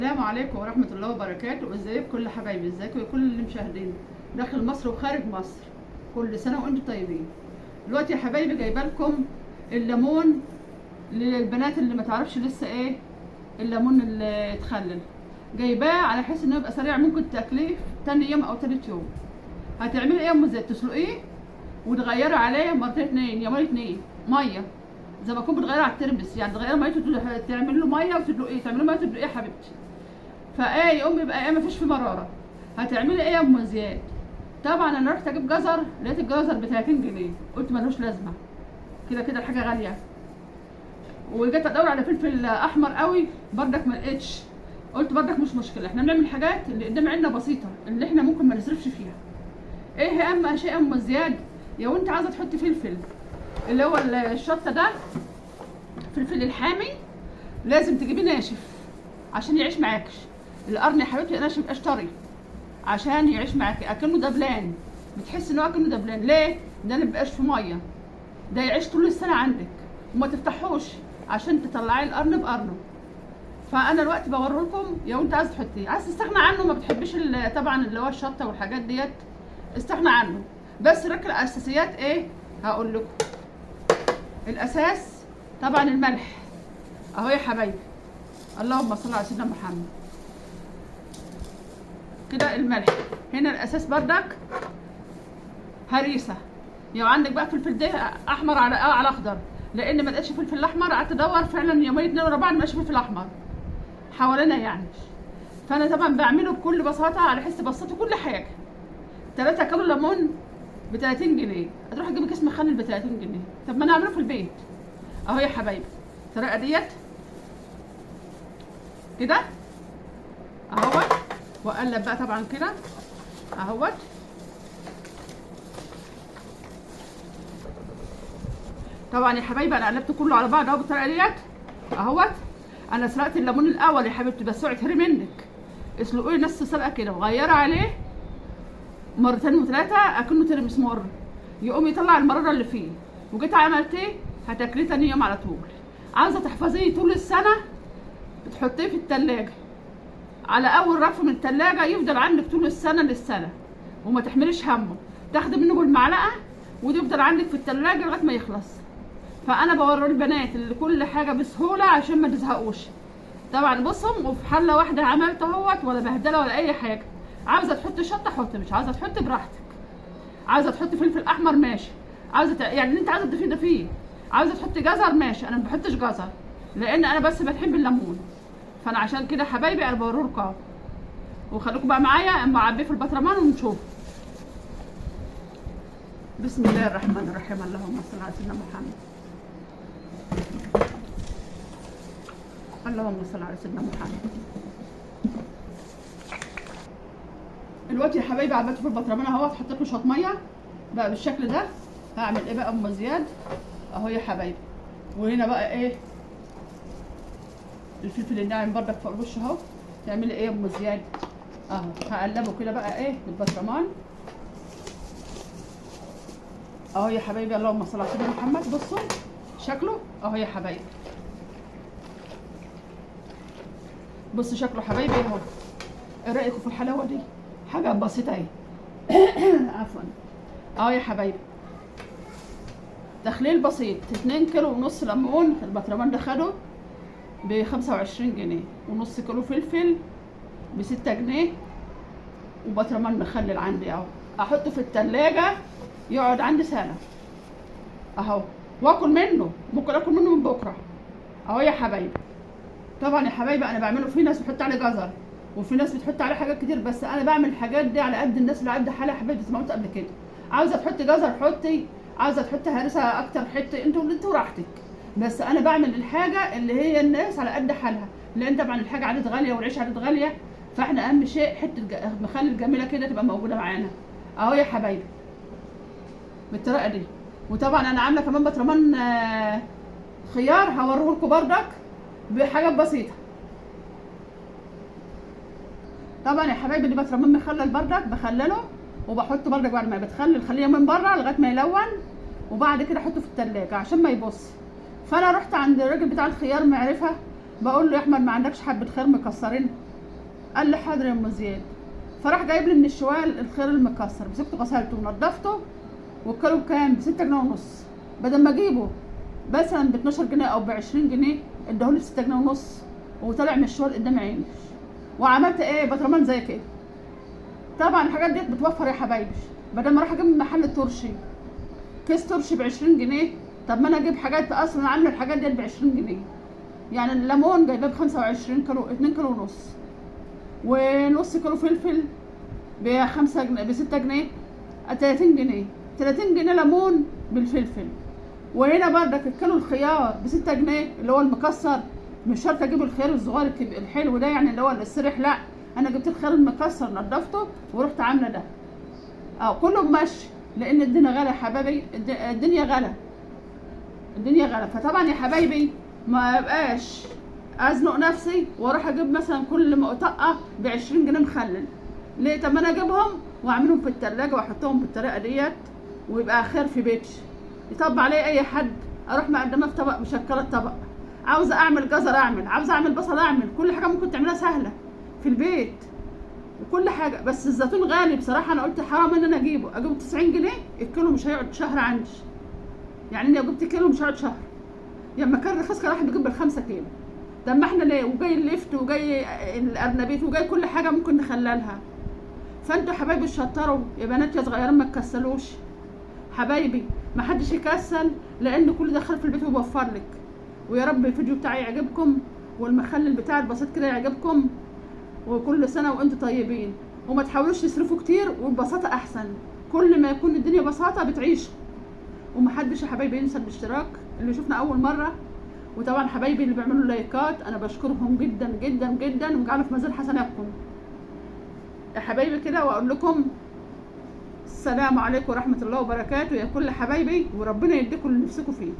السلام عليكم ورحمة الله وبركاته. ازيكم كل حبايبي، ازيكم كل اللي مشاهدين داخل مصر وخارج مصر، كل سنة وانتم طيبين. دلوقتي يا حبايبي جايبه لكم الليمون للبنات اللي ما تعرفش لسه ايه الليمون اللي اتخلل. جايباه على حيث انه يبقى سريع، ممكن تاكليه تاني يوم او تالت يوم. هتعملي ايه يا ام زيد؟ تسلقيه وتغيري عليه مرتين اتنين، يا ميه اتنين ميه زي ما تكون بتغيري على الترمس، يعني تغيري ميته، تعملي له ميه وتدلقيه، تعملي له ميه وتدلقيه يا حبيبتي. فايه يقوم يبقى ايه؟ مفيش فيه مراره. هتعملي ايه يا ام زياد؟ طبعا انا رحت اجيب جزر، لقيت الجزر ب 30 جنيه، قلت ملوش لازمه، كده كده الحاجه غاليه. وجيت ادور على فلفل احمر قوي بردك ما لقيتش، قلت بردك مش مشكله، احنا بنعمل حاجات اللي قدام عيننا بسيطه اللي احنا ممكن ما نصرفش فيها. ايه اهم شيء يا ام زياد؟ لو انت عايزه تحطي فلفل اللي هو الشطه ده، فلفل الحامي، لازم تجيبيه ناشف عشان يعيش معاكش. القرن يا حبيبتي ناشف، ميبقاش طري، عشان يعيش معاكي اكنه دبلان، بتحس ان هو اكنه دبلان. ليه؟ ده مبقاش في ميه، ده يعيش طول السنه عندك وما تفتحوش عشان تطلعي القرن بقرنه. فانا دلوقتي بوريه لكم. لو انت عايز تحطيه، عايز تستغنى عنه، ما بتحبيش طبعا اللي هو الشطه والحاجات ديت، استغنى عنه. بس ركز على الاساسيات. ايه هقول لكم؟ الاساس طبعا الملح اهو يا حبايبي، اللهم صل على سيدنا محمد. كده الملح هنا الاساس بردك هريسه. لو عندك بقى فلفل ده احمر على اخضر، لان ما لقيتش فلفل احمر، قعدت ادور فعلا يومين اتنين ورا بعض ما لقيتش فلفل احمر حوالينا يعني. فانا طبعا بعمله بكل بساطه على حس بساطه كل حاجه. 3 كيلو ليمون ب 30 جنيه، هتروح تجيب كيس مخلل ب 30 جنيه. طب ما انا اعمله في البيت اهو يا حبايبي. الطريقه ديت كده اهوت، واقلب بقى طبعا كده اهوت. طبعا يا حبايبي انا قلبت كله على بعض اهو بالطريقه ديت اهوت. انا سلقت الليمون الاول يا حبيبتي، بس اوعي تهري منك، اسلقيه نص سلقه كده وغيري عليه مرتين وثلاثه اكنه ترمس مر، يقوم يطلع المراره اللي فيه. وجيت عملت ايه؟ هتاكليه تاني يوم على طول. عاوزه تحفظيه طول السنه، بتحطيه في التلاجة على اول رف من التلاجة، يفضل عندك طول السنه للسنه وما تحمليش همه. تاخدي منه بالمعلقه وتفضل عندك في التلاجة لغايه ما يخلص. فانا بوري البنات اللي كل حاجه بسهوله عشان ما تزهقوش. طبعا بصهم، وفي حله واحده عملت اهوت، ولا بهدله ولا اي حاجه. عاوزه تحطي شطه حطي، مش عاوزه تحطي براحتك. عاوزه تحطي فلفل احمر ماشي، عاوزه يعني اللي انت عاوزه تضيفيه ده فيه. عاوزه تحطي جزر ماشي، انا ما بحطش جزر لان انا بس بحب الليمون. فانا عشان كده حبايبي انا بوريه لكم. وخليكم بقى معايا اما اعبيه في البطرمان ونشوف. بسم الله الرحمن الرحيم، اللهم صل على سيدنا محمد. اللهم صل على سيدنا محمد. دلوقتي يا حبايبي عبيته في البطرمان اهوت، حطيت له شويه ميه بقى بالشكل ده. هعمل ايه بقى ام زياد؟ اهو يا حبايبي. وهنا بقى ايه؟ الفلفل الناعم بردك فوق الوش اهو. تعملي ايه يا ام زياد؟ اهو هقلبه كده بقى ايه بالبطرمان اهو يا حبايبي. اللهم صل على سيدنا محمد. بصوا شكله اهو يا حبايبي، بصوا شكله حبايبي اهو. ايه رايكم في الحلاوه دي؟ حاجه بسيطه اهي. عفوا اهو يا حبايبي. تخليل بسيط. 2 كيلو ونص ليمون، البطرمان ده خده ب 25 جنيه، ونص كيلو فلفل ب 6 جنيه، وبطرمان مخلل عندي اهو. احطه في التلاجة يقعد عندي سنه اهو، واكل منه. ممكن اكل منه من بكره اهو يا حبايبي. طبعا يا حبايبي انا بعمله، في ناس بتحط عليه جزر وفي ناس بتحط عليه حاجات كتير، بس انا بعمل الحاجات دي على قد الناس اللي قد حالها يا حبايبي، زي ما قلت قبل كده. عاوزه تحطي جزر حطي، عاوزه تحطي هرسه اكتر حطي، انتوا راحتك. بس انا بعمل الحاجه اللي هي الناس على قد حالها، لان طبعا الحاجه عادت غاليه والعيش عادت غاليه. فاحنا اهم شيء حته مخلل جميله كده تبقى موجوده معانا اهو يا حبايبي بالطريقه دي. وطبعا انا عامله كمان بطرمان خيار، هوريه لكم بردك بحاجات بسيطه. طبعا يا حبايبي دي بطرمان مخلل بردك، بخلله وبحطه بردك بعد ما بتخلل، خليه من بره لغايه ما يلون، وبعد كده احطه في التلاجة عشان ما يبص. فانا رحت عند الراجل بتاع الخيار معرفه، بقول له يا احمد ما عندكش حبه خيار مكسرين؟ قال لي حاضر يا ام زياد. فراح جايب لي من الشوال الخيار المكسر، مسكته غسلته ونضفته، والكيلو بكام؟ ب6 جنيه ونص. بدل ما اجيبه مثلا ب 12 جنيه او ب 20 جنيه اداهولي ب 6 جنيه ونص، وطلع من الشوال قدام عيني. وعملت ايه؟ بطرمان زي كده. طبعا الحاجات ديت بتوفر يا حبايبي. بدل ما اروح اجيب من محل ترشي كيس ترشي ب 20 جنيه، طب ما انا اجيب حاجات اصلا عامله الحاجات ديت ب 20 جنيه. يعني الليمون جايباه ب 25 كيلو، 2 كيلو ونص، ونص كيلو فلفل ب 5 جنيه، ب 6 جنيه، 30 جنيه، 30 جنيه ليمون بالفلفل. وهنا بردك الكيلو الخيار ب 6 جنيه اللي هو المكسر. مش شرط اجيب الخيار الصغير الحلو ده يعني اللي هو السرح، لا، انا جبت الخيار المكسر نضفته ورحت عامله ده. كله بمشي، لان الدنيا غلا يا حبايبي، الدنيا غلا، الدنيا غلا. فطبعا يا حبايبي ما ابقاش ازنق نفسي واروح اجيب مثلا كل طقه ب 20 جنيه مخلل. ليه؟ طب ما انا اجيبهم واعملهم في التلاجة واحطهم بالطريقه ديت ويبقى خير في بيتي، يطب عليه اي حد. اروح مقدمه في طبق مشكله طبق، عاوزه اعمل جزر اعمل، عاوزه اعمل بصل اعمل، كل حاجه ممكن تعملها سهله في البيت وكل حاجه. بس الزيتون غالي بصراحه، انا قلت حرام ان انا اجيبه 90 جنيه الكيلو، مش هيقعد شهر عندي. يعني انا لو جبت كيلو مش هيقعد شهر. لما كان رخيص كان راح بيجيب ب5 كيلو. طب ما احنا ليه؟ وجاي اللفت وجاي الارنبيت وجاي كل حاجه ممكن نخللها. فانتوا حبايبي شطروا يا بنات يا صغيرين، ما تكسلوش حبايبي، ما حدش يكسل، لان كل ده خير في البيت وبوفر لك. ويا رب الفيديو بتاعي يعجبكم، والمخلل بتاعي البسيط كده يعجبكم، وكل سنه وانتم طيبين. وما تحاولوش تصرفوا كتير، والبساطه احسن. كل ما يكون الدنيا بساطه بتعيشوا. ومحدش يا حبايبي ينسى الاشتراك اللي شفنا اول مره. وطبعا حبايبي اللي بيعملوا لايكات انا بشكرهم جدا جدا جدا، وجعلوا في ميزان حسناتكم يا حبايبي كده. واقول لكم السلام عليكم ورحمه الله وبركاته يا كل حبايبي، وربنا يديكم اللي نفسكم فيه.